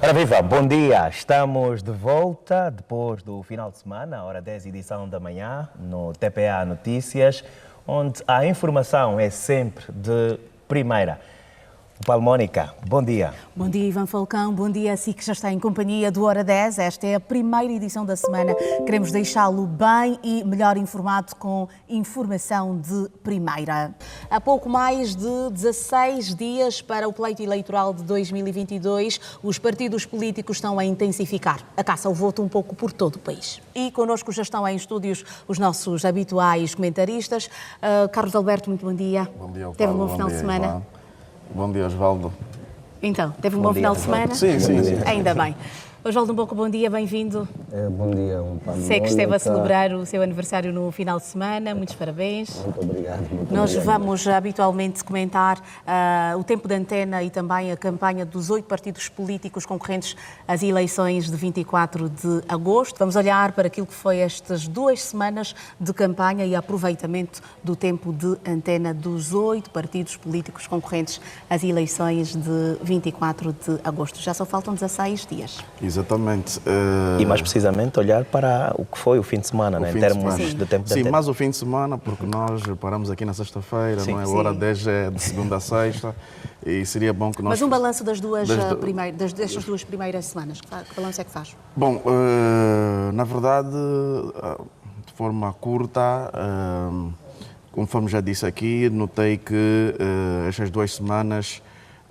Ora viva, bom dia. Estamos de volta depois do final de semana, hora 10, edição da manhã, no TPA Notícias, onde a informação é sempre de primeira. Palmónica, bom dia. Bom dia, Ivan Falcão. Bom dia a si que já está em companhia do Hora 10. Esta é a primeira edição da semana. Queremos deixá-lo bem e melhor informado com informação de primeira. Há pouco mais de 16 dias para o pleito eleitoral de 2022, os partidos políticos estão a intensificar a caça ao voto um pouco por todo o país. E connosco já estão em estúdios os nossos habituais comentaristas. Carlos Alberto, muito bom dia. Bom dia, Paulo. Teve um bom final de semana? Ivan. Bom dia, Osvaldo. Então, teve um bom final de semana? Sim. Ainda bem. Osvaldo Mboco, bom dia, bem-vindo. Bom dia, Sei que esteve a celebrar o seu aniversário no final de semana, muitos parabéns. Muito obrigado. Nós vamos habitualmente comentar o tempo de antena e também a campanha dos 8 partidos políticos concorrentes às eleições de 24 de agosto. Vamos olhar para aquilo que foi estas 2 semanas de campanha e aproveitamento do tempo de antena dos 8 partidos políticos concorrentes às eleições de 24 de agosto. Já só faltam 16 dias. Exatamente. E mais precisamente olhar para o que foi o fim de semana, né? Em termos de tempo de Sim, antena. mais o fim de semana, porque nós paramos aqui na sexta-feira, não é? A hora 10 é de segunda a sexta, e seria bom que nós... Mas um balanço das destas duas primeiras semanas, que balanço é que faz? Bom, na verdade, de forma curta, conforme já disse aqui, notei que estas 2 semanas,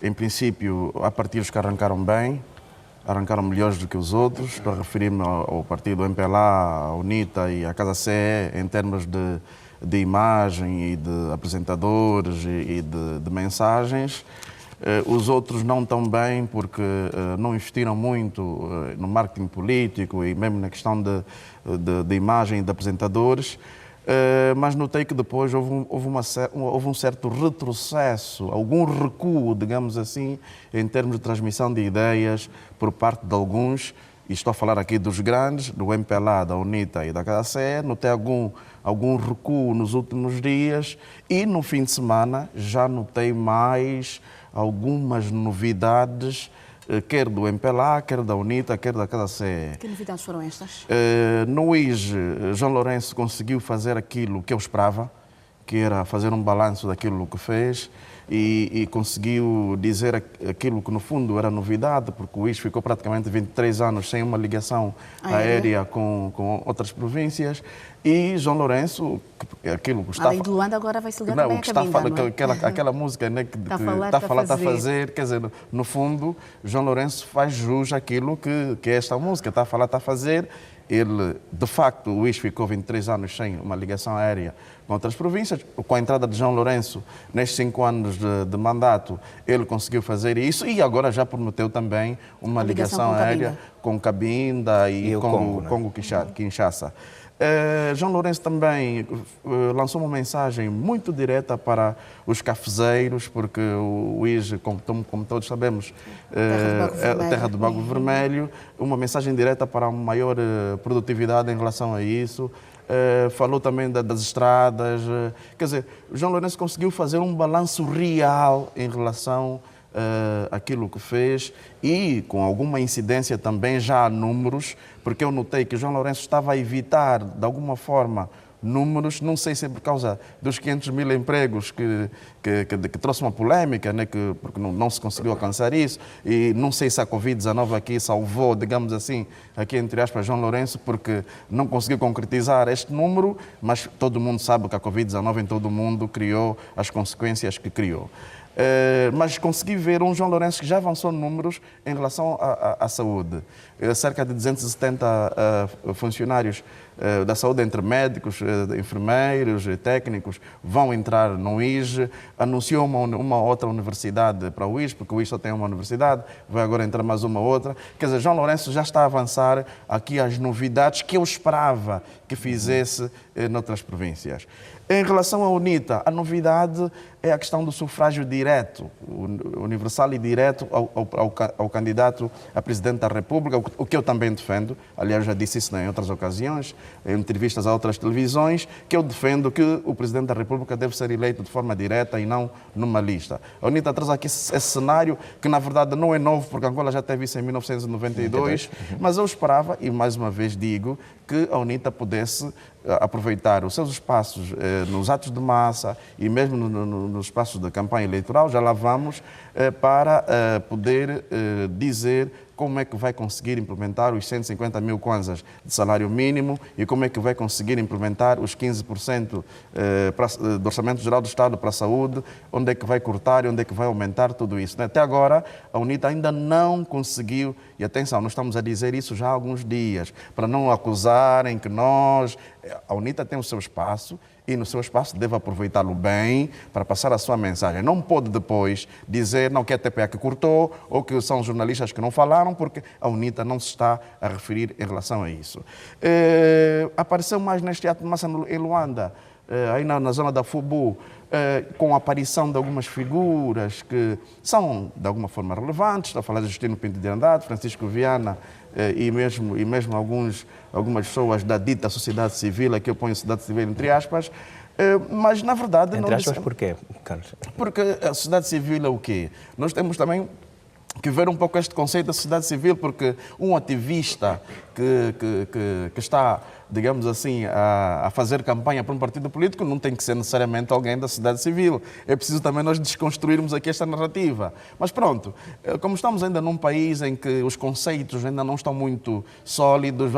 em princípio, há partidos que arrancaram bem, arrancaram melhores do que os outros. Estou a referir-me ao partido MPLA, a UNITA e a Casa CE em termos de imagem e de apresentadores e de mensagens. Os outros não tão bem porque não investiram muito no marketing político e mesmo na questão de imagem e de apresentadores. Mas notei que depois houve um certo retrocesso, algum recuo, digamos assim, em termos de transmissão de ideias por parte de alguns, e estou a falar aqui dos grandes, do MPLA, da UNITA e da KCE, notei algum recuo nos últimos dias e no fim de semana já notei mais algumas novidades, quer do MPLA, quer da UNITA, quer da KCE. Que novidades foram estas? No IJ, João Lourenço conseguiu fazer aquilo que eu esperava, que era fazer um balanço daquilo que fez e conseguiu dizer aquilo que no fundo era novidade, porque o IJ ficou praticamente 23 anos sem uma ligação aérea com outras províncias e João Lourenço, aquilo que está... Além do Luanda, agora vai se ligar também a cabinda, aquela música, né, que está a falar, está a fazer, quer dizer, no fundo, João Lourenço faz jus àquilo que esta música está a falar, está a fazer. Ele, de facto, o IJ ficou 23 anos sem uma ligação aérea com outras províncias. Com a entrada de João Lourenço, nestes 5 anos de mandato, ele conseguiu fazer isso e agora já prometeu também uma ligação aérea com Cabinda e com o Congo-Kinshasa. João Lourenço também lançou uma mensagem muito direta para os cafezeiros, porque o IJ, como todos sabemos, é a terra do Bago Vermelho, uma mensagem direta para uma maior produtividade em relação a isso. Falou também das estradas. Quer dizer, João Lourenço conseguiu fazer um balanço real em relação aquilo que fez e com alguma incidência também já há números, porque eu notei que João Lourenço estava a evitar de alguma forma números, não sei se é por causa dos 500 mil empregos que trouxe uma polémica, né, porque não se conseguiu alcançar isso, e não sei se a Covid-19 aqui salvou, digamos assim, aqui entre aspas, João Lourenço, porque não conseguiu concretizar este número, mas todo mundo sabe que a Covid-19 em todo o mundo criou as consequências que criou. Mas consegui ver um João Lourenço que já avançou números em relação à saúde. Cerca de 270 funcionários da saúde, entre médicos, enfermeiros, técnicos, vão entrar no IJ. Anunciou uma outra universidade para o IJ, porque o IJ só tem uma universidade, vai agora entrar mais uma outra. Quer dizer, João Lourenço já está a avançar aqui as novidades que eu esperava que fizesse noutras províncias. Em relação à UNITA, a novidade é a questão do sufrágio direto, universal e direto ao candidato a presidente da República, o que eu também defendo. Aliás, já disse isso em outras ocasiões. entrevistas a outras televisões, que eu defendo que o Presidente da República deve ser eleito de forma direta e não numa lista. A UNITA traz aqui esse cenário que, na verdade, não é novo, porque Angola já teve isso em 1992, mas eu esperava, e mais uma vez digo, que a UNITA pudesse aproveitar os seus espaços nos atos de massa e mesmo nos espaços de campanha eleitoral, já lá vamos, para poder dizer como é que vai conseguir implementar os 150 mil kwanzas de salário mínimo e como é que vai conseguir implementar os 15% do Orçamento Geral do Estado para a saúde, onde é que vai cortar e onde é que vai aumentar tudo isso. Até agora, a UNITA ainda não conseguiu, e atenção, nós estamos a dizer isso já há alguns dias, para não acusarem que a UNITA tem o seu espaço, e no seu espaço deve aproveitá-lo bem para passar a sua mensagem. Não pode depois dizer não, que é a TPA que cortou ou que são jornalistas que não falaram, porque a UNITA não se está a referir em relação a isso. Apareceu mais neste ato de massa em Luanda, aí na zona da Fubu, com a aparição de algumas figuras que são de alguma forma relevantes. Estou a falar de Justino Pinto de Andrade, Francisco Viana e mesmo algumas pessoas da dita sociedade civil, aqui eu ponho sociedade civil entre aspas, mas na verdade... Entre aspas porquê, Carlos? Porque a sociedade civil é o quê? Nós temos também que ver um pouco este conceito da sociedade civil, porque um ativista que está, digamos assim, a fazer campanha para um partido político não tem que ser necessariamente alguém da sociedade civil. É preciso também nós desconstruirmos aqui esta narrativa. Mas pronto, como estamos ainda num país em que os conceitos ainda não estão muito sólidos,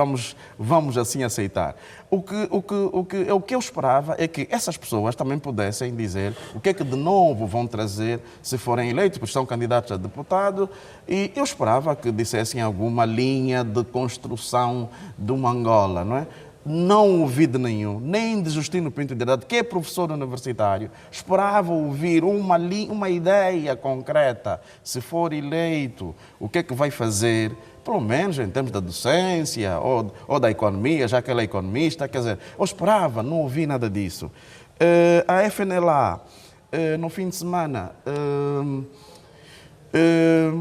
vamos assim aceitar. O que eu esperava é que essas pessoas também pudessem dizer o que é que de novo vão trazer se forem eleitos, porque são candidatos a deputado, e eu esperava que dissessem alguma linha de construção de uma Angola, não é? Não ouvi de nenhum, nem de Justino Pinto de Andrade, que é professor universitário. Esperava ouvir uma ideia concreta, se for eleito, o que é que vai fazer, pelo menos em termos da docência ou da economia, já que ele é economista, quer dizer, eu esperava, não ouvi nada disso. A FNLA, no fim de semana,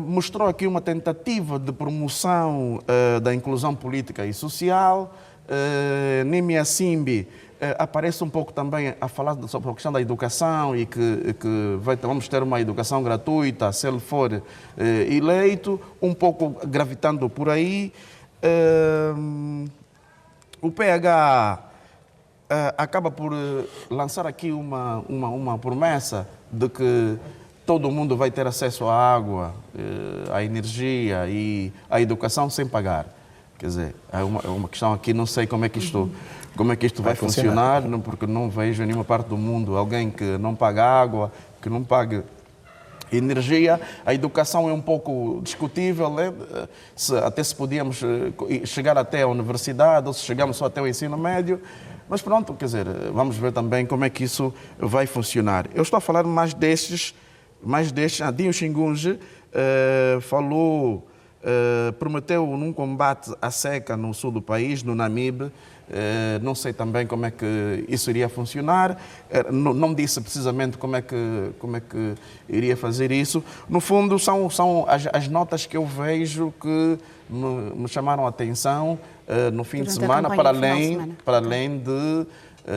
mostrou aqui uma tentativa de promoção da inclusão política e social. Nimi Simbi aparece um pouco também a falar sobre a questão da educação e que vamos ter uma educação gratuita se ele for eleito, um pouco gravitando por aí. O PH acaba por lançar aqui uma promessa de que todo mundo vai ter acesso à água, à energia e à educação sem pagar. Quer dizer, é uma questão aqui, não sei como é que isto vai funcionar, porque não vejo em nenhuma parte do mundo alguém que não paga água, que não pague energia. A educação é um pouco discutível, né? Até se podíamos chegar até a universidade ou se chegamos só até o ensino médio. Mas pronto, quer dizer, vamos ver também como é que isso vai funcionar. Eu estou a falar mais destes. Dinho Xingunge prometeu num combate à seca no sul do país, no Namibe. Não sei também como é que isso iria funcionar. Não disse precisamente como é que iria fazer isso. No fundo, são as notas que eu vejo que me chamaram a atenção no fim de semana, para além de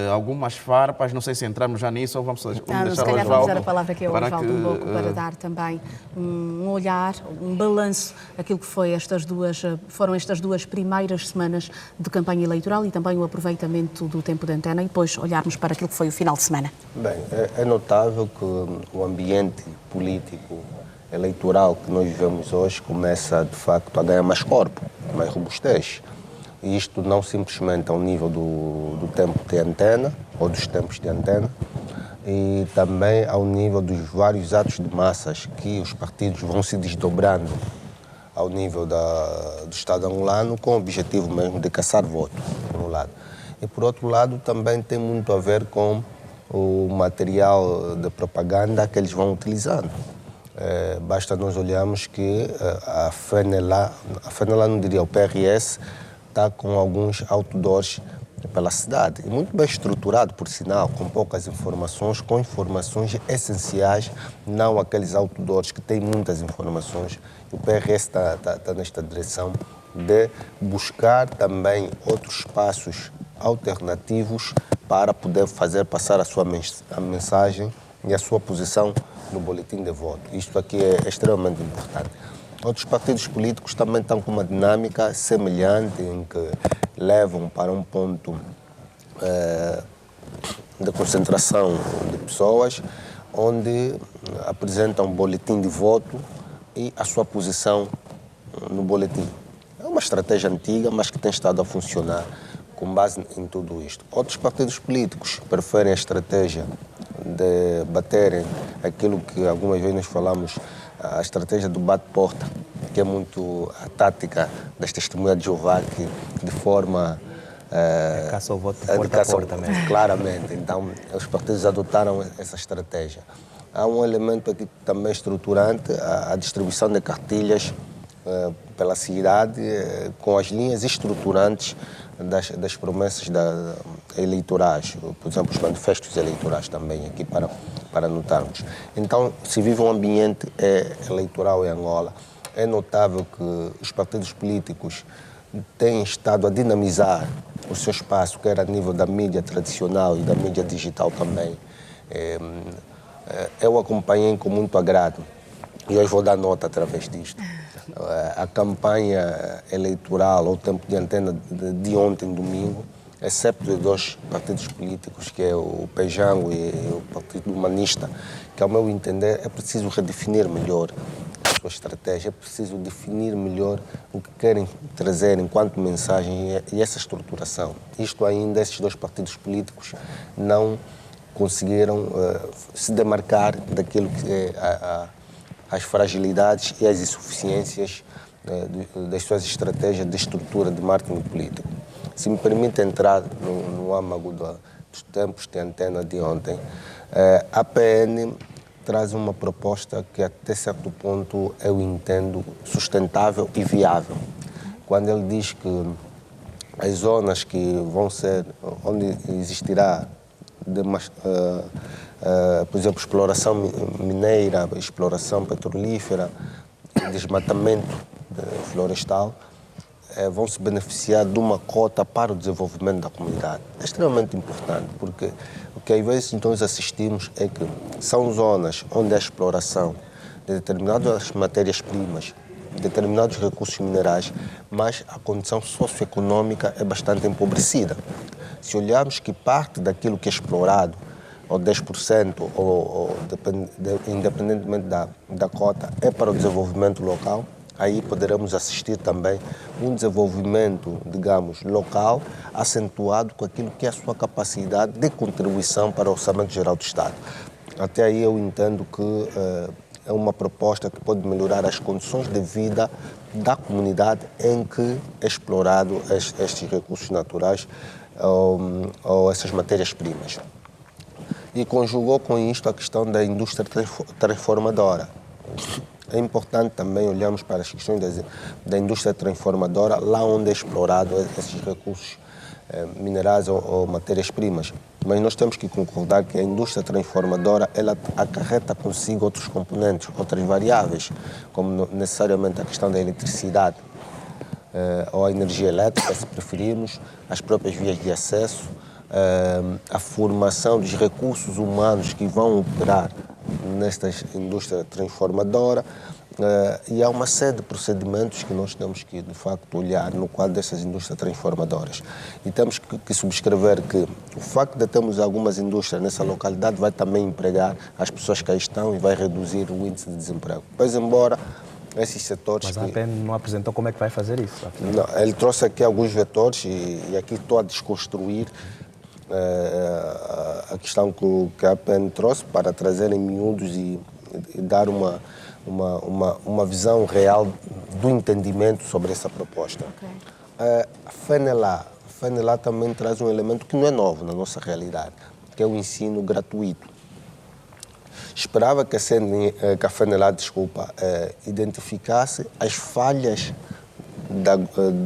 algumas farpas. Não sei se entramos já nisso ou vamos deixar o Osvaldo. Se calhar vamos dar a palavra aqui ao Osvaldo um pouco para dar também um olhar, um balanço daquilo que foram estas duas primeiras semanas de campanha eleitoral e também o aproveitamento do tempo de antena e depois olharmos para aquilo que foi o final de semana. Bem, é notável que o ambiente político eleitoral que nós vivemos hoje começa, de facto, a ganhar mais corpo, mais robustez. E isto não simplesmente ao nível do tempo de antena, ou dos tempos de antena, e também ao nível dos vários atos de massas que os partidos vão se desdobrando ao nível do Estado angolano, com o objetivo mesmo de caçar voto, por um lado. E, por outro lado, também tem muito a ver com o material de propaganda que eles vão utilizando. Basta nós olharmos que a FNLA não diria, o PRS, está com alguns outdoors pela cidade. E muito bem estruturado, por sinal, com poucas informações, com informações essenciais, não aqueles outdoors que têm muitas informações. O PRS está nesta direção de buscar também outros espaços alternativos para poder fazer passar a mensagem e a sua posição no boletim de voto. Isto aqui é extremamente importante. Outros partidos políticos também estão com uma dinâmica semelhante, em que levam para um ponto de concentração de pessoas, onde apresentam um boletim de voto e a sua posição no boletim. É uma estratégia antiga, mas que tem estado a funcionar com base em tudo isto. Outros partidos políticos preferem a estratégia de baterem aquilo que algumas vezes nós falamos, a estratégia do bate-porta, que é muito a tática das testemunhas de Jeová, que de forma... caça ao voto de porta a porta mesmo. Claramente. Então, os partidos adotaram essa estratégia. Há um elemento aqui também estruturante, a distribuição de cartilhas pela cidade, com as linhas estruturantes das promessas eleitorais, por exemplo, os manifestos eleitorais também, aqui para notarmos. Então, se vive um ambiente eleitoral em Angola, é notável que os partidos políticos têm estado a dinamizar o seu espaço, quer a nível da mídia tradicional e da mídia digital também. Eu acompanhei com muito agrado, e hoje vou dar nota através disto. A campanha eleitoral, ou o tempo de antena de ontem, domingo, exceto de dois partidos políticos, que é o Pejango e o Partido Humanista, que, ao meu entender, é preciso redefinir melhor a sua estratégia, é preciso definir melhor o que querem trazer enquanto mensagem e essa estruturação. Isto ainda, esses dois partidos políticos não conseguiram se demarcar daquilo que é as fragilidades e as insuficiências das suas estratégias de estrutura de marketing político. Se me permite entrar no âmago dos tempos de antena de ontem, a PN traz uma proposta que até certo ponto eu entendo sustentável e viável. Quando ele diz que as zonas que vão ser, onde existirá por exemplo, exploração mineira, exploração petrolífera, desmatamento florestal, vão se beneficiar de uma cota para o desenvolvimento da comunidade. É extremamente importante, porque o que às vezes nós assistimos é que são zonas onde a exploração de determinadas matérias-primas, determinados recursos minerais, mas a condição socioeconômica é bastante empobrecida. Se olharmos que parte daquilo que é explorado, ou 10%, independentemente da cota, é para o desenvolvimento local, aí poderemos assistir também um desenvolvimento, digamos, local, acentuado com aquilo que é a sua capacidade de contribuição para o Orçamento Geral do Estado. Até aí eu entendo que é uma proposta que pode melhorar as condições de vida da comunidade em que é explorado estes recursos naturais ou essas matérias-primas. E conjugou com isto a questão da indústria transformadora. É importante também olharmos para as questões da indústria transformadora, lá onde é explorado esses recursos minerais ou matérias-primas. Mas nós temos que concordar que a indústria transformadora ela acarreta consigo outros componentes, outras variáveis, como necessariamente a questão da eletricidade ou a energia elétrica, se preferirmos, as próprias vias de acesso, a formação dos recursos humanos que vão operar nesta indústria transformadora, e há uma série de procedimentos que nós temos que, de facto, olhar no quadro dessas indústrias transformadoras. E temos que subscrever que o facto de termos algumas indústrias nessa localidade vai também empregar as pessoas que aí estão e vai reduzir o índice de desemprego. Pois, embora esses setores... Mas a PN não apresentou como é que vai fazer isso? Não, ele trouxe aqui alguns vetores e aqui estou a desconstruir a questão que a PN trouxe para trazer em miúdos e dar uma visão real do entendimento sobre essa proposta. Okay. A FENELA também traz um elemento que não é novo na nossa realidade, que é o ensino gratuito. Esperava que a FENELA, identificasse as falhas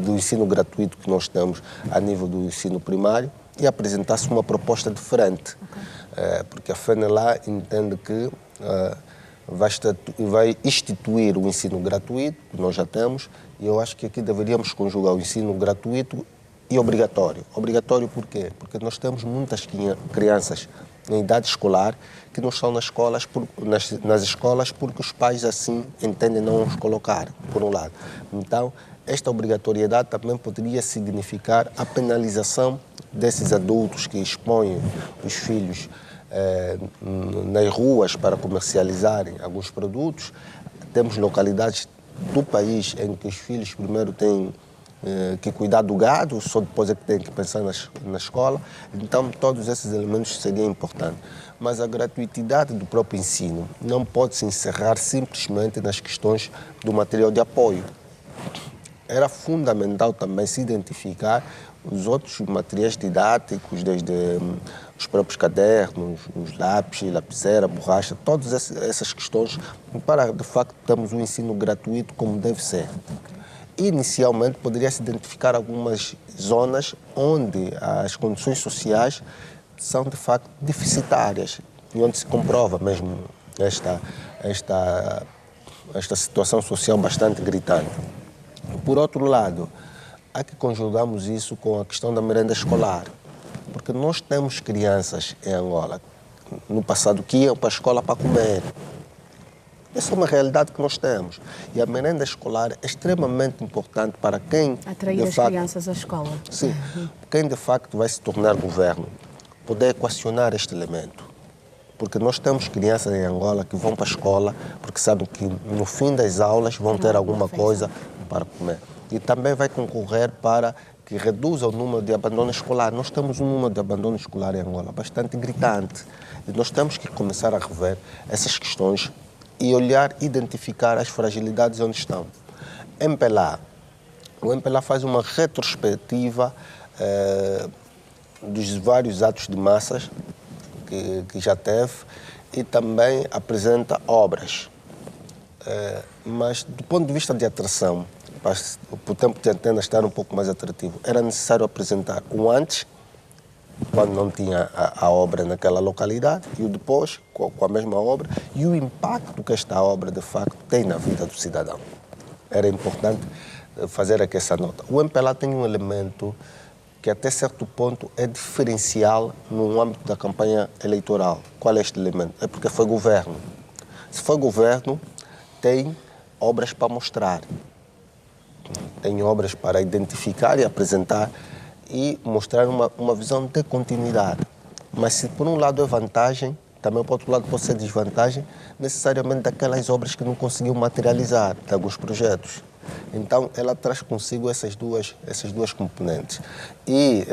do ensino gratuito que nós temos a nível do ensino primário e apresentasse uma proposta diferente. Okay. Porque a FENELA entende que vai instituir o ensino gratuito, que nós já temos, e eu acho que aqui deveríamos conjugar o ensino gratuito e obrigatório. Obrigatório por quê? Porque nós temos muitas crianças em idade escolar que não estão nas escolas porque os pais assim entendem não os colocar, por um lado. Então, esta obrigatoriedade também poderia significar a penalização desses adultos que expõem os filhos nas ruas para comercializarem alguns produtos. Temos localidades do país em que os filhos primeiro têm que cuidar do gado, só depois é que têm que pensar na escola. Então, todos esses elementos seriam importantes. Mas a gratuitidade do próprio ensino não pode se encerrar simplesmente nas questões do material de apoio. Era fundamental também se identificar os outros materiais didáticos, desde os próprios cadernos, os lápis, lapiseira, borracha, todas essas questões, para, de facto, termos um ensino gratuito como deve ser. Inicialmente, poderia-se identificar algumas zonas onde as condições sociais são, de facto, deficitárias e onde se comprova mesmo esta situação social bastante gritante. Por outro lado, há que conjugarmos isso com a questão da merenda escolar, porque nós temos crianças em Angola, no passado, que iam para a escola para comer. Essa é uma realidade que nós temos. E a merenda escolar é extremamente importante para quem... Atrair as crianças à escola. Sim. Quem, de facto, vai se tornar governo, poder equacionar este elemento. Porque nós temos crianças em Angola que vão para a escola porque sabem que no fim das aulas vão ter alguma coisa para comer. E também vai concorrer para que reduza o número de abandono escolar. Nós temos um número de abandono escolar em Angola bastante gritante. E nós temos que começar a rever essas questões e olhar, identificar as fragilidades onde estão. O MPLA faz uma retrospectiva dos vários atos de massas que já teve e também apresenta obras. Mas, do ponto de vista de atração, para o tempo de antena estar um pouco mais atrativo, era necessário apresentar o antes, quando não tinha a obra naquela localidade, e o depois, com a mesma obra, e o impacto que esta obra, de facto, tem na vida do cidadão. Era importante fazer aqui essa nota. O MPLA tem um elemento que, até certo ponto, é diferencial no âmbito da campanha eleitoral. Qual é este elemento? É porque foi governo. Se foi governo, tem obras para mostrar. Tem obras para identificar e apresentar e mostrar uma visão de continuidade. Mas se por um lado é vantagem, também por outro lado pode ser desvantagem, necessariamente daquelas obras que não conseguiu materializar, de alguns projetos. Então, ela traz consigo essas duas componentes. E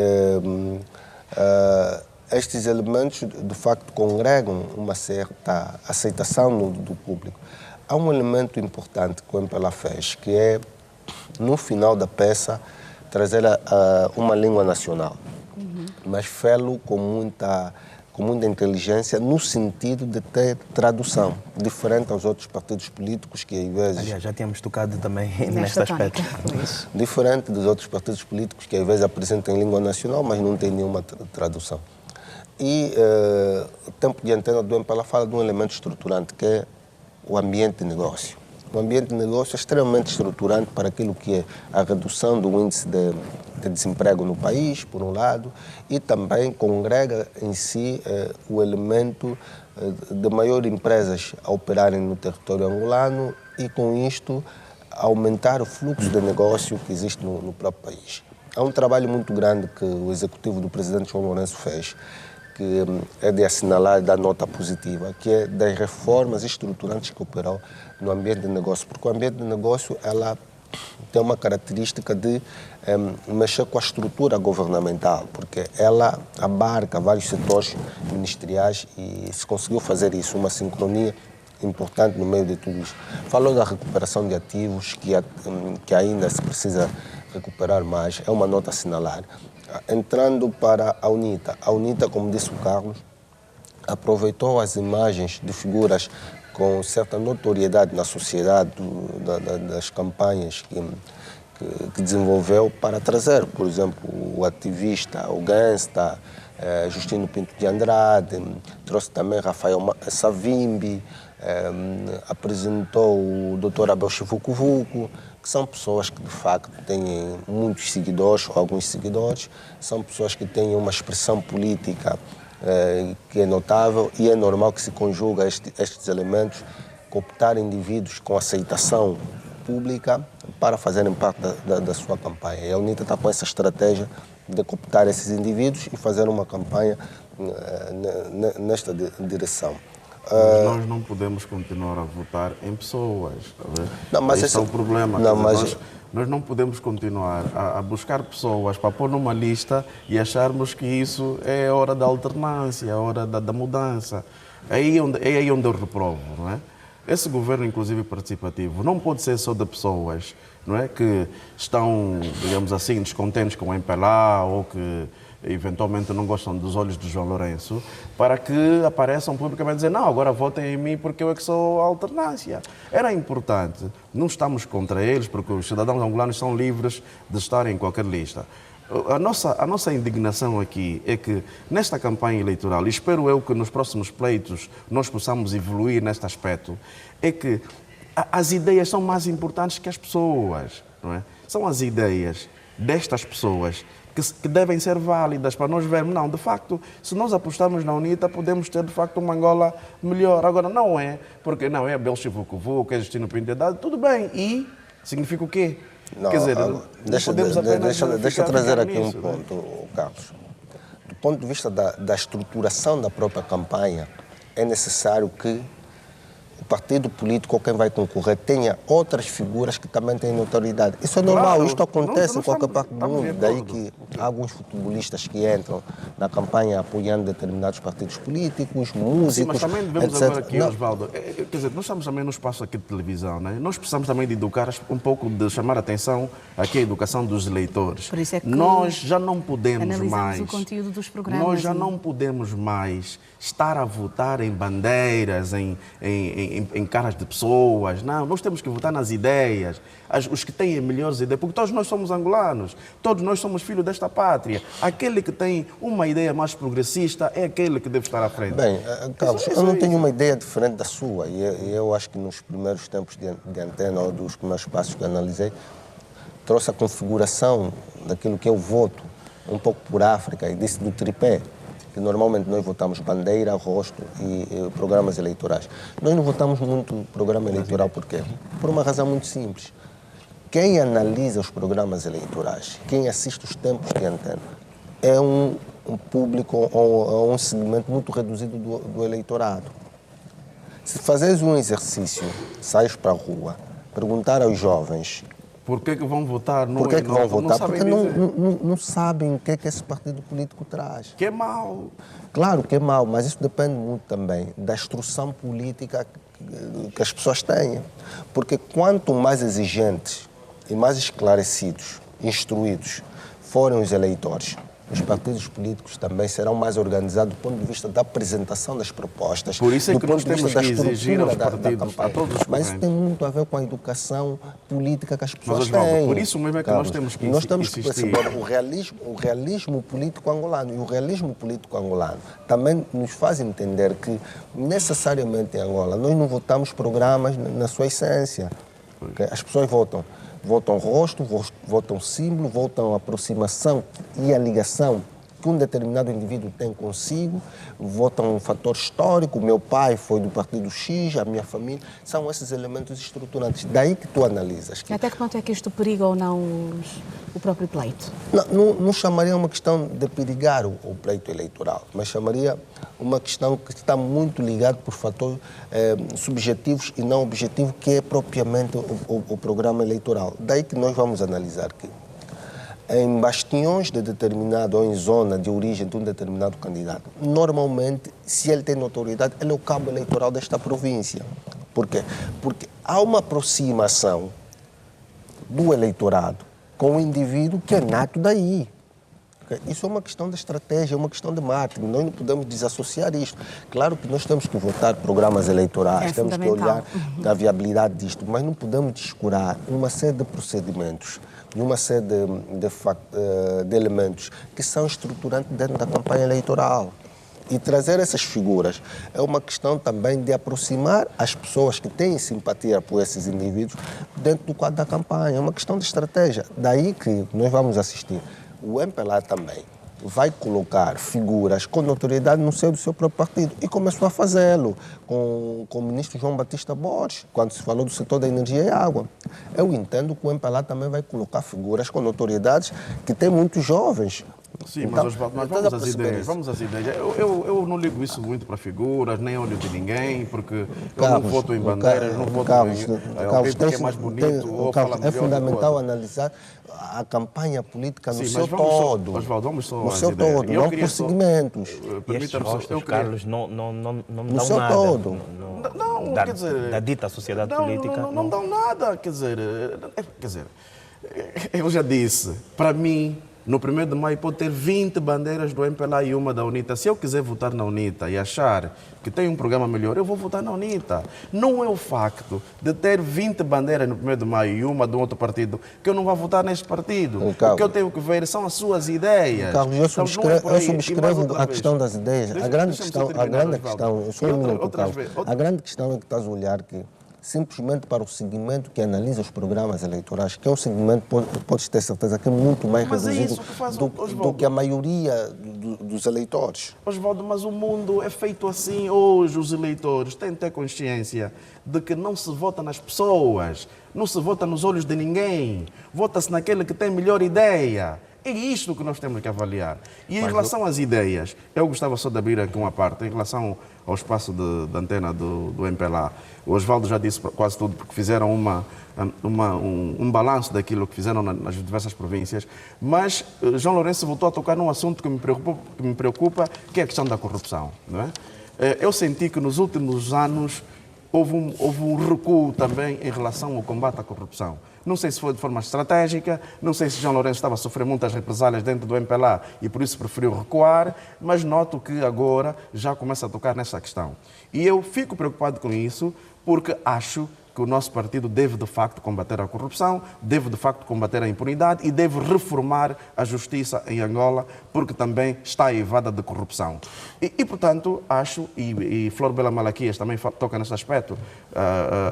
estes elementos, de facto, congregam uma certa aceitação do público. Há um elemento importante que o MPLA fez, que é, no final da peça, trazer uma língua nacional, mas fê-lo com muita inteligência, no sentido de ter tradução, diferente aos outros partidos políticos que, às vezes... Aliás, já tínhamos tocado também neste aspecto. Diferente dos outros partidos políticos que, às vezes, apresentam em língua nacional, mas não têm nenhuma tradução. E o tempo de antena do MPLA fala de um elemento estruturante, que é o ambiente de negócio. O ambiente de negócio é extremamente estruturante para aquilo que é a redução do índice de desemprego no país, por um lado, e também congrega em si o elemento de maior empresas a operarem no território angolano e, com isto, aumentar o fluxo de negócio que existe no próprio país. Há um trabalho muito grande que o executivo do presidente João Lourenço fez, que é de assinalar e dar nota positiva, que é das reformas estruturantes que operou no ambiente de negócio. Porque o ambiente de negócio, ela tem uma característica de mexer com a estrutura governamental, porque ela abarca vários setores ministeriais e se conseguiu fazer isso, uma sincronia importante no meio de tudo isso. Falou da recuperação de ativos, que ainda se precisa recuperar mais, é uma nota a assinalar. Entrando para a UNITA, como disse o Carlos, aproveitou as imagens de figuras com certa notoriedade na sociedade, das campanhas que desenvolveu, para trazer, por exemplo, o ativista, o gangsta, Justino Pinto de Andrade, trouxe também Rafael Savimbi, apresentou o Dr. Abel Chivucovuco, que são pessoas que, de facto, têm muitos seguidores, ou alguns seguidores, são pessoas que têm uma expressão política que é notável e é normal que se conjuga estes elementos, cooptar indivíduos com aceitação pública para fazerem parte da sua campanha. E a UNITA está com essa estratégia de cooptar esses indivíduos e fazer uma campanha nesta direção. Mas nós não podemos continuar a votar em pessoas. Não, mas esse é o problema. Não, mas... Nós não podemos continuar a buscar pessoas para pôr numa lista e acharmos que isso é a hora da alternância, a hora da mudança. É aí onde eu reprovo, não é? Esse governo, inclusive participativo, não pode ser só de pessoas, não é, que estão, digamos assim, descontentes com o MPLA ou que eventualmente não gostam dos olhos de João Lourenço, para que apareçam publicamente dizer não, agora votem em mim porque eu é que sou a alternância. Era importante, não estamos contra eles, porque os cidadãos angolanos são livres de estar em qualquer lista. A nossa indignação aqui é que nesta campanha eleitoral, e espero eu que nos próximos pleitos nós possamos evoluir neste aspecto, é que as ideias são mais importantes que as pessoas, não é? São as ideias destas pessoas que devem ser válidas para nós vermos, não, de facto, se nós apostarmos na UNITA, podemos ter, de facto, uma Angola melhor. Agora, não é, porque não é Abel Chivucovuco, é Justino Pintedade, tudo bem, e significa o quê? Não, quer dizer, deixa eu trazer aqui um ponto, Carlos. Do ponto de vista da estruturação da própria campanha, é necessário que o partido político ou quem vai concorrer tenha outras figuras que também têm notoriedade. Isso é normal, claro, isto acontece em qualquer parte do estamos mundo. Daí que há alguns futebolistas que entram na campanha apoiando determinados partidos políticos, músicos, sim, mas também devemos etc. agora aqui, Osvaldo, quer dizer, nós estamos também no espaço aqui de televisão, né? Nós precisamos também de educar um pouco, de chamar a atenção aqui a educação dos eleitores. Por isso é que nós já não podemos analisamos mais o conteúdo dos programas. Nós já não podemos mais estar a votar em bandeiras, em caras de pessoas. Não, nós temos que votar nas ideias, os que têm melhores ideias, porque todos nós somos angolanos, todos nós somos filhos desta pátria. Aquele que tem uma ideia mais progressista é aquele que deve estar à frente. Bem, Carlos, eu não tenho uma ideia diferente da sua e eu acho que nos primeiros tempos de antena ou dos primeiros passos que analisei, trouxe a configuração daquilo que eu voto, um pouco por África, e disse do tripé, que normalmente nós votamos bandeira, rosto e programas eleitorais. Nós não votamos muito programa eleitoral, por quê? Por uma razão muito simples. Quem analisa os programas eleitorais, quem assiste os tempos de antena, é um público ou um segmento muito reduzido do eleitorado. Se fazeres um exercício, sais para a rua, perguntar aos jovens por que vão votar? Por que vão votar? Porque não não sabem o que é que esse partido político traz. Que é mau. Claro que é mau, mas isso depende muito também da instrução política que as pessoas têm. Porque quanto mais exigentes e mais esclarecidos, instruídos forem os eleitores, os partidos políticos também serão mais organizados do ponto de vista da apresentação das propostas. Por isso é do que ponto nós de vista temos que da exigir estrutura aos partidos, a todos os Mas isso tem muito a ver com a educação política que as pessoas têm. Por isso mesmo é que Carlos, nós temos que nós temos que insistir. perceber o realismo político angolano. E o realismo político angolano também nos faz entender que, necessariamente em Angola, nós não votamos programas na sua essência. Okay? As pessoas votam rosto, votam símbolo, votam aproximação e a ligação que um determinado indivíduo tem consigo, votam um fator histórico, o meu pai foi do partido X, a minha família, são esses elementos estruturantes. Daí que tu analisas. Até que ponto é que isto periga ou não o próprio pleito? Não chamaria uma questão de perigar o pleito eleitoral, mas chamaria uma questão que está muito ligada por fatores subjetivos e não objetivos, que é propriamente o programa eleitoral. Daí que nós vamos analisar que em bastiões de determinado ou em zona de origem de um determinado candidato, normalmente, se ele tem notoriedade, ele é o cabo eleitoral desta província. Por quê? Porque há uma aproximação do eleitorado com o indivíduo que é nato daí. Isso é uma questão de estratégia, é uma questão de marketing. Nós não podemos desassociar isto. Claro que nós temos que votar programas eleitorais, temos que olhar a viabilidade disto, mas não podemos descurar uma série de procedimentos e uma série de elementos que são estruturantes dentro da campanha eleitoral. E trazer essas figuras é uma questão também de aproximar as pessoas que têm simpatia por esses indivíduos dentro do quadro da campanha. É uma questão de estratégia. Daí que nós vamos assistir. O MPLA também vai colocar figuras com notoriedade no seio do seu próprio partido. E começou a fazê-lo com o ministro João Batista Borges, quando se falou do setor da energia e água. Eu entendo que o MPLA também vai colocar figuras com notoriedades que têm muitos jovens. Sim, Então, mas vamos então às ideias. Vamos às ideias. Eu não ligo isso muito para figuras, nem olho de ninguém, porque eu não voto em bandeiras, não voto em alguém porque é mais bonito ou fala melhor. É fundamental analisar a campanha política no seu todo. todo. Osvaldo, vamos só no seu todo, não por segmentos. E estes rostos, Carlos, não No dão seu nada. todo. Não, quer dizer... Da dita sociedade política. Não dão nada, quer dizer, eu já disse, para mim, no 1º de maio pode ter 20 bandeiras do MPLA e uma da UNITA. Se eu quiser votar na UNITA e achar que tem um programa melhor, eu vou votar na UNITA. Não é o facto de ter 20 bandeiras no 1º de maio e uma de um outro partido que eu não vou votar neste partido. O que eu tenho que ver são as suas ideias. Carlos, eu subscrevo a questão das ideias. A grande questão, só um minuto, Carlos. A grande questão é que estás a olhar que simplesmente para o segmento que analisa os programas eleitorais, que é um segmento, podes ter certeza, que é muito mais reduzido do que a maioria dos eleitores. Osvaldo, mas o mundo é feito assim hoje. Os eleitores têm que ter consciência de que não se vota nas pessoas, não se vota nos olhos de ninguém, vota-se naquele que tem melhor ideia. É isto que nós temos que avaliar. E em relação às ideias, eu gostava só de abrir aqui uma parte, em relação ao espaço de antena do MPLA. O Osvaldo já disse quase tudo, porque fizeram um balanço daquilo que fizeram nas diversas províncias, mas João Lourenço voltou a tocar num assunto que me preocupa, que é a questão da corrupção. Não é? Eu senti que nos últimos anos houve um recuo também em relação ao combate à corrupção. Não sei se foi de forma estratégica, não sei se João Lourenço estava a sofrer muitas represálias dentro do MPLA e por isso preferiu recuar, mas noto que agora já começa a tocar nessa questão. E eu fico preocupado com isso porque acho que o nosso partido deve de facto combater a corrupção, deve de facto combater a impunidade e deve reformar a justiça em Angola, porque também está aivada de corrupção. E portanto, acho, e Flor Bela Malaquias também toca nesse aspecto,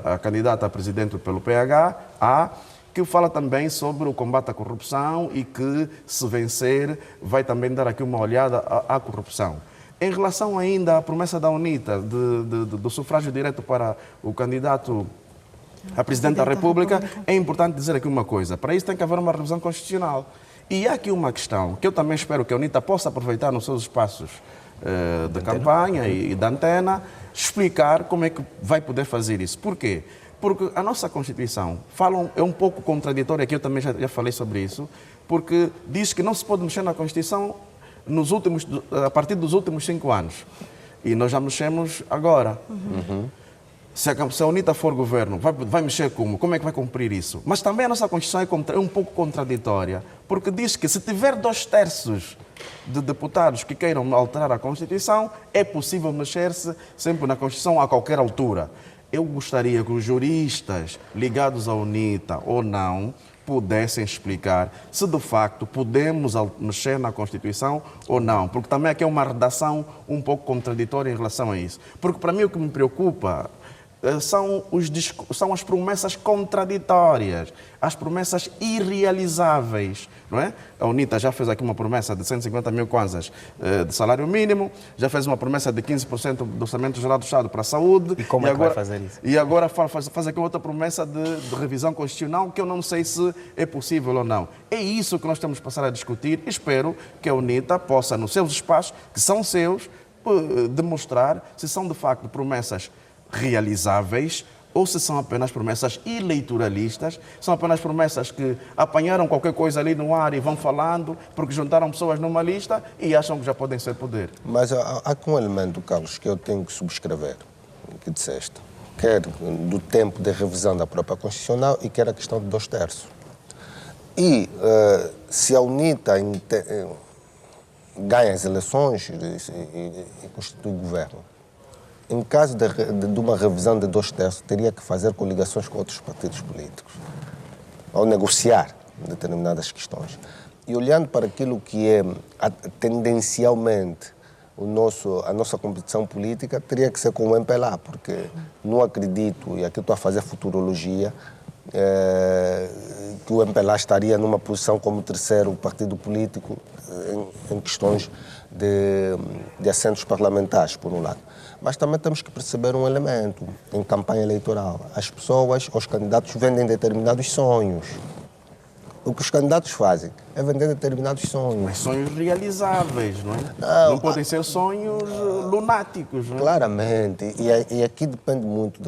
a candidata a presidente pelo PH, que fala também sobre o combate à corrupção e que, se vencer, vai também dar aqui uma olhada à corrupção. Em relação ainda à promessa da UNITA do sufrágio direto para o candidato a Presidente da República, é importante dizer aqui uma coisa. Para isso tem que haver uma revisão constitucional. E há aqui uma questão que eu também espero que a UNITA possa aproveitar nos seus espaços de campanha e da antena, explicar como é que vai poder fazer isso. Por quê? Porque a nossa Constituição é um pouco contraditória, aqui eu também já falei sobre isso, porque diz que não se pode mexer na Constituição a partir dos últimos 5 anos. E nós já mexemos agora. Se a UNITA for governo, vai mexer como? Como é que vai cumprir isso? Mas também a nossa Constituição é um pouco contraditória, porque diz que se tiver 2/3 de deputados que queiram alterar a Constituição, é possível mexer-se sempre na Constituição a qualquer altura. Eu gostaria que os juristas ligados à UNITA ou não pudessem explicar se de facto podemos mexer na Constituição ou não, porque também aqui é uma redação um pouco contraditória em relação a isso. Porque para mim o que me preocupa são as promessas contraditórias, as promessas irrealizáveis, não é? A UNITA já fez aqui uma promessa de 150 mil kwanzas de salário mínimo, já fez uma promessa de 15% do orçamento geral do Estado para a saúde. E como agora, vai fazer isso? E agora faz aqui outra promessa de revisão constitucional que eu não sei se é possível ou não. É isso que nós temos que passar a discutir. Espero que a UNITA possa, nos seus espaços, que são seus, demonstrar se são de facto promessas realizáveis ou se são apenas promessas eleitoralistas, são apenas promessas que apanharam qualquer coisa ali no ar e vão falando porque juntaram pessoas numa lista e acham que já podem ser poder. Mas há um elemento, Carlos, que eu tenho que subscrever, que disseste, quer do tempo de revisão da própria Constitucional e quer a questão de 2/3. E se a UNITA ganha as eleições e constitui o governo, em caso de uma revisão de 2/3, teria que fazer coligações com outros partidos políticos, ou negociar determinadas questões. E olhando para aquilo que é tendencialmente a nossa competição política teria que ser com o MPLA, porque não acredito, e aqui estou a fazer futurologia, que o MPLA estaria numa posição como terceiro partido político em questões de assentos parlamentares, por um lado. Mas também temos que perceber um elemento em campanha eleitoral. As pessoas, os candidatos vendem determinados sonhos. O que os candidatos fazem é vender determinados sonhos. Mas sonhos realizáveis, não é? Não podem ser sonhos lunáticos, não é? Claramente. E aqui depende muito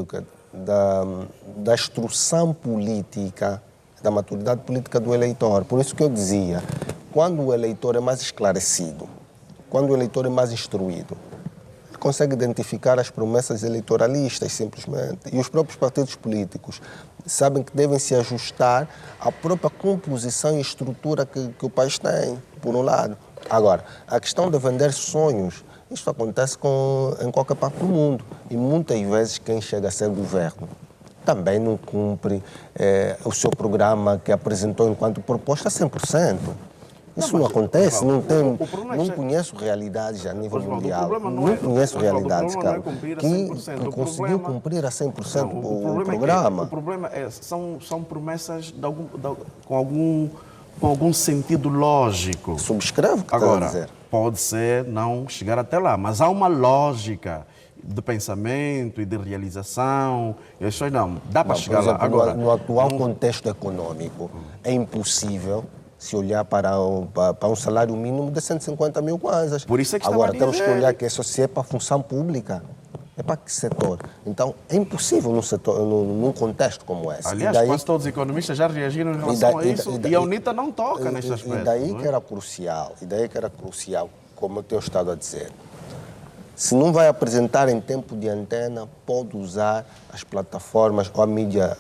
da instrução política, da maturidade política do eleitor. Por isso que eu dizia, quando o eleitor é mais esclarecido, quando o eleitor é mais instruído, ele consegue identificar as promessas eleitoralistas, simplesmente. E os próprios partidos políticos sabem que devem se ajustar à própria composição e estrutura que o país tem, por um lado. Agora, a questão de vender sonhos, isto acontece em qualquer parte do mundo. E muitas vezes quem chega a ser governo também não cumpre o seu programa que apresentou enquanto proposta 100%. Isso não acontece, não conheço realidades a nível mundial, não conheço realidades, cara, que conseguiu cumprir a 100% o programa. O problema são promessas com algum sentido lógico. Subscreve o que está a dizer. Pode ser não chegar até lá, mas há uma lógica de pensamento e de realização. Isso não, dá para chegar lá. Agora, no atual contexto econômico, é impossível se olhar para um salário mínimo de 150 mil kwanzas. Por isso é que agora, temos que olhar que isso é para a função pública. É para que setor? Então, é impossível num contexto como esse. Aliás, quase todos os economistas já reagiram em relação a isso e a UNITA não toca neste aspecto. E daí que era crucial, como eu tenho estado a dizer. Se não vai apresentar em tempo de antena, pode usar as plataformas ou a mídia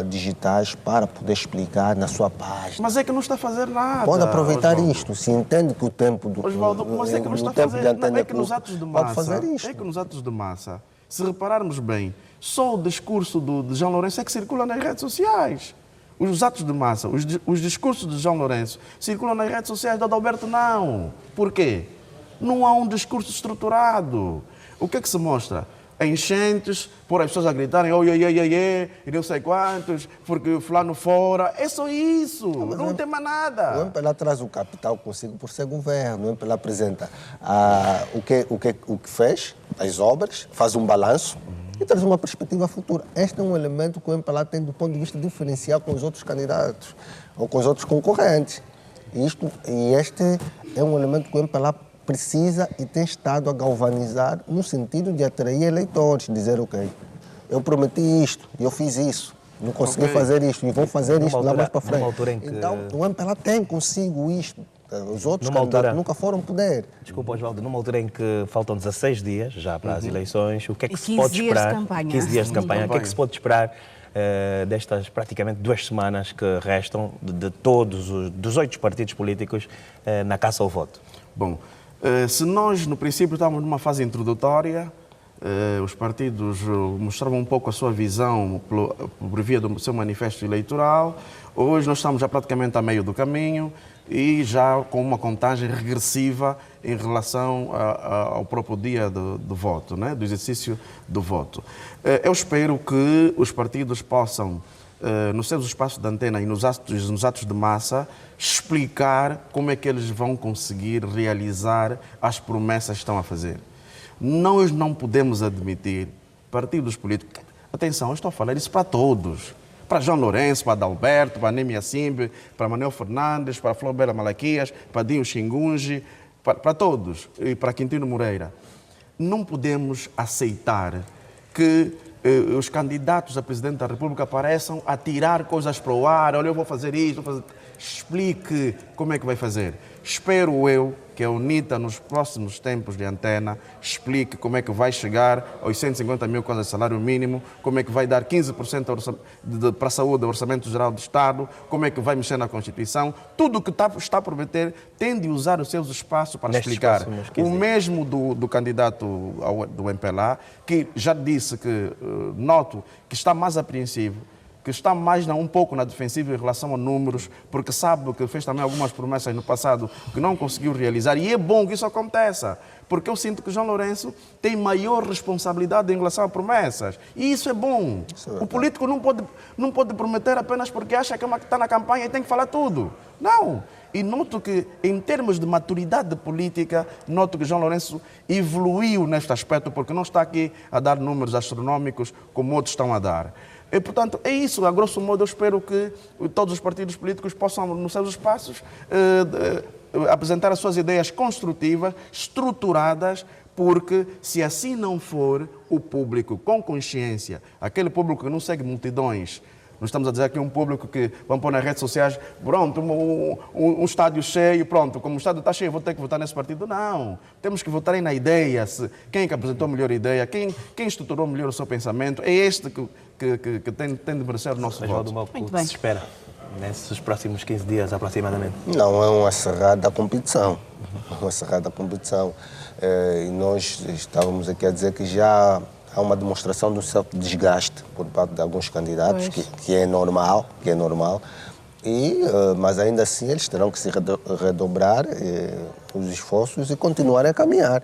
digitais para poder explicar na sua página. Mas é que não está a fazer nada. Pode aproveitar isto. Se entende que o tempo do Osvaldo, mas é que não está a fazer. É que nos atos de massa, pode fazer isto. É que nos atos de massa, se repararmos bem, só o discurso de João Lourenço é que circula nas redes sociais. Os atos de massa, os discursos de João Lourenço circulam nas redes sociais, do Adalberto não. Por quê? Não há um discurso estruturado. O que é que se mostra? Enchentes, por as pessoas a gritarem e não sei quantos, porque fulano fora. É só isso, não tem mais nada. O MPLA traz o capital consigo por ser governo. O MPLA apresenta o que fez, as obras, faz um balanço e traz uma perspectiva futura. Este é um elemento que o MPLA tem do ponto de vista diferencial com os outros candidatos ou com os outros concorrentes. E este é um elemento que o MPLA precisa e tem estado a galvanizar no sentido de atrair eleitores, dizer, ok, eu prometi isto, eu fiz isso, não consegui fazer isto e vou fazer isto lá mais para frente. Então, o MPLA tem consigo isto. Os outros candidatos nunca foram poder. Desculpa, Osvaldo, numa altura em que faltam 16 dias já para as eleições, o que é que se pode 15 dias de campanha. O que é que se pode esperar destas praticamente 2 semanas que restam de todos dos 8 partidos políticos na caça ao voto? Bom, se nós, no princípio, estávamos numa fase introdutória, os partidos mostravam um pouco a sua visão por via do seu manifesto eleitoral. Hoje nós estamos já praticamente a meio do caminho e já com uma contagem regressiva em relação ao próprio dia do voto, né? Do exercício do voto. Eu espero que os partidos possam, nos seus espaços de antena e nos atos de massa, explicar como é que eles vão conseguir realizar as promessas que estão a fazer. Nós não podemos admitir partidos políticos... Atenção, eu estou a falar isso para todos. Para João Lourenço, para Adalberto, para Nemi Assimbe, para Manuel Fernandes, para Flobela Malaquias, para Dinho Xingunji, para todos, e para Quintino Moreira. Não podemos aceitar que os candidatos a Presidente da República apareçam a tirar coisas para o ar. Olha, eu vou fazer isto, vou fazer... Explique como é que vai fazer. Espero eu que a UNITA, nos próximos tempos de antena, explique como é que vai chegar aos 150 mil com o salário mínimo, como é que vai dar 15% para a saúde, Orçamento Geral do Estado, como é que vai mexer na Constituição. Tudo o que está a prometer tem de usar os seus espaços para explicar. O mesmo do candidato do MPLA, que já disse que, noto, que está mais apreensivo que está mais um pouco na defensiva em relação a números, porque sabe que fez também algumas promessas no passado que não conseguiu realizar, e é bom que isso aconteça, porque eu sinto que João Lourenço tem maior responsabilidade em relação a promessas, e isso é bom. O político não pode prometer apenas porque acha que está na campanha e tem que falar tudo. Não. E noto que, em termos de maturidade política, noto que João Lourenço evoluiu neste aspecto, porque não está aqui a dar números astronómicos como outros estão a dar. E, portanto, é isso. A grosso modo, eu espero que todos os partidos políticos possam, nos seus espaços, apresentar as suas ideias construtivas, estruturadas, porque, se assim não for, o público com consciência, aquele público que não segue multidões, nós estamos a dizer aqui um público que vão pôr nas redes sociais, pronto, um estádio cheio, pronto, como o estádio está cheio, vou ter que votar nesse partido. Não, temos que votar na ideia, quem que apresentou a melhor ideia, quem estruturou melhor o seu pensamento, é este que tem de merecer o nosso voto. O que se espera nesses próximos 15 dias, aproximadamente? Não, é uma cerrada competição. Uma cerrada competição. E nós estávamos aqui a dizer que já há uma demonstração de um certo desgaste por parte de alguns candidatos, que é normal, mas ainda assim eles terão que se redobrar os esforços e continuarem a caminhar,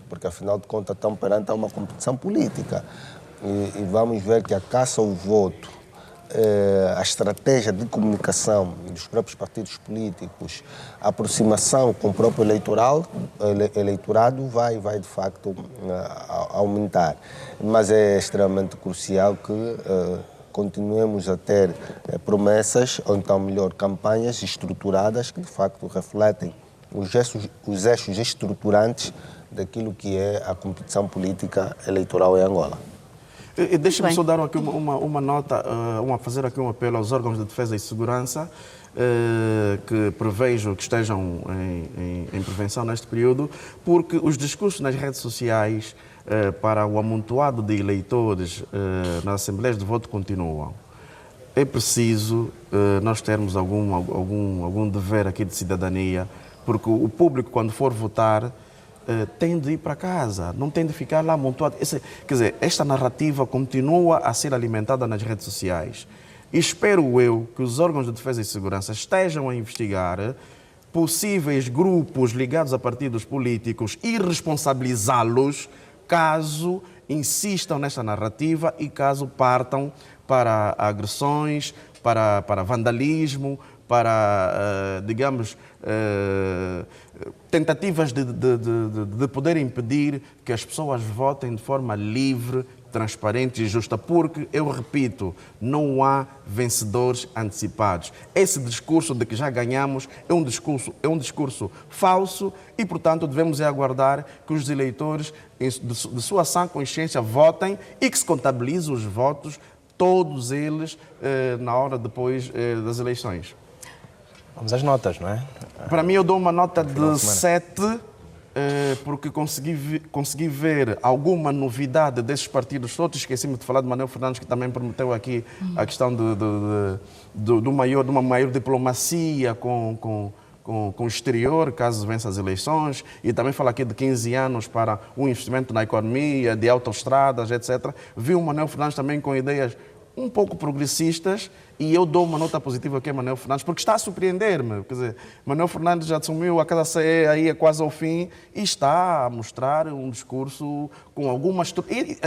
porque afinal de contas estão perante uma competição política. E vamos ver que a caça ao voto, a estratégia de comunicação dos próprios partidos políticos, a aproximação com o próprio eleitorado vai de facto aumentar. Mas é extremamente crucial que continuemos a ter promessas, ou então melhor, campanhas estruturadas que de facto refletem os eixos estruturantes daquilo que é a competição política eleitoral em Angola. Deixa-me só dar aqui uma nota, fazer aqui um apelo aos órgãos de defesa e segurança, que prevejo que estejam em prevenção neste período, porque os discursos nas redes sociais para o amontoado de eleitores nas assembleias de voto continuam. É preciso nós termos algum dever aqui de cidadania, porque o público, quando for votar, tem de ir para casa, não tem de ficar lá amontoado. Quer dizer, esta narrativa continua a ser alimentada nas redes sociais. E espero eu que os órgãos de defesa e segurança estejam a investigar possíveis grupos ligados a partidos políticos e responsabilizá-los caso insistam nesta narrativa e caso partam para agressões, para vandalismo, para, digamos, tentativas de poder impedir que as pessoas votem de forma livre, transparente e justa, porque, eu repito, não há vencedores antecipados. Esse discurso de que já ganhamos é um discurso falso e, portanto, devemos aguardar que os eleitores, de sua sã consciência, votem e que se contabilizem os votos, todos eles, na hora depois das eleições. Vamos às notas, não é? Para mim, eu dou uma nota de 7, porque consegui ver alguma novidade desses partidos todos. Esqueci-me de falar de Manuel Fernandes, que também prometeu aqui a questão de uma maior diplomacia com o exterior, caso vença as eleições. E também fala aqui de 15 anos para um investimento na economia, de autoestradas, etc. Vi o Manuel Fernandes também com ideias um pouco progressistas, e eu dou uma nota positiva aqui a Manuel Fernandes, porque está a surpreender-me. Quer dizer, Manuel Fernandes já assumiu a Casa CE aí quase ao fim e está a mostrar um discurso com algumas...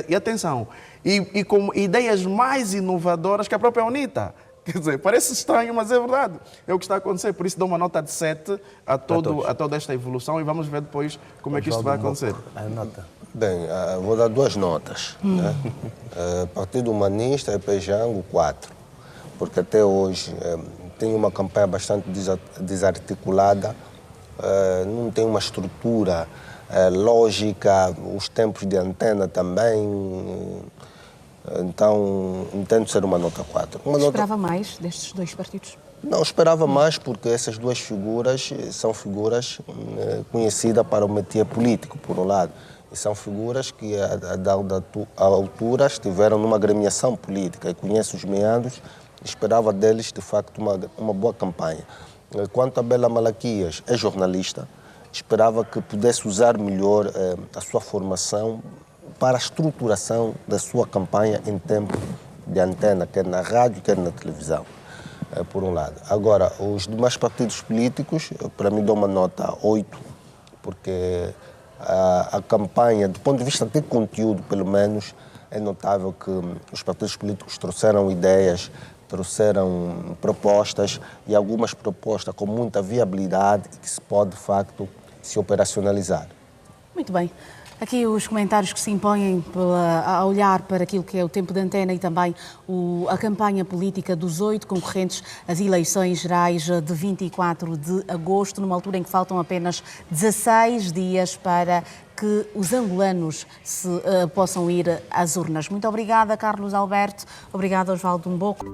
E atenção, e com ideias mais inovadoras que a própria UNITA. Quer dizer, parece estranho, mas é verdade. É o que está a acontecer. Por isso dou uma nota de 7 a toda esta evolução e vamos ver depois como é que isto vai acontecer. A nota. Bem, vou dar 2 notas. Né? Partido Humanista e Pejango, 4. Porque até hoje tem uma campanha bastante desarticulada, não tem uma estrutura lógica, os tempos de antena também. Então, entendo ser uma nota 4. Esperava mais destes 2 partidos? Não, esperava mais porque essas 2 figuras são figuras conhecidas para o métier político, por um lado. E são figuras que, a dada altura, estiveram numa agremiação política e conhecem os meandros. Esperava deles, de facto, uma boa campanha. Quanto a Bela Malaquias, é jornalista, esperava que pudesse usar melhor a sua formação para a estruturação da sua campanha em tempo de antena, quer na rádio, quer na televisão, por um lado. Agora, os demais partidos políticos, para mim dou uma nota 8, porque a campanha, do ponto de vista de conteúdo, pelo menos, é notável que os partidos políticos trouxeram ideias, trouxeram propostas, e algumas propostas com muita viabilidade e que se pode, de facto, se operacionalizar. Muito bem. Aqui os comentários que se impõem a olhar para aquilo que é o tempo de antena e também a campanha política dos 8 concorrentes às eleições gerais de 24 de agosto, numa altura em que faltam apenas 16 dias para que os angolanos possam ir às urnas. Muito obrigada, Carlos Alberto. Obrigada, Osvaldo Mboco.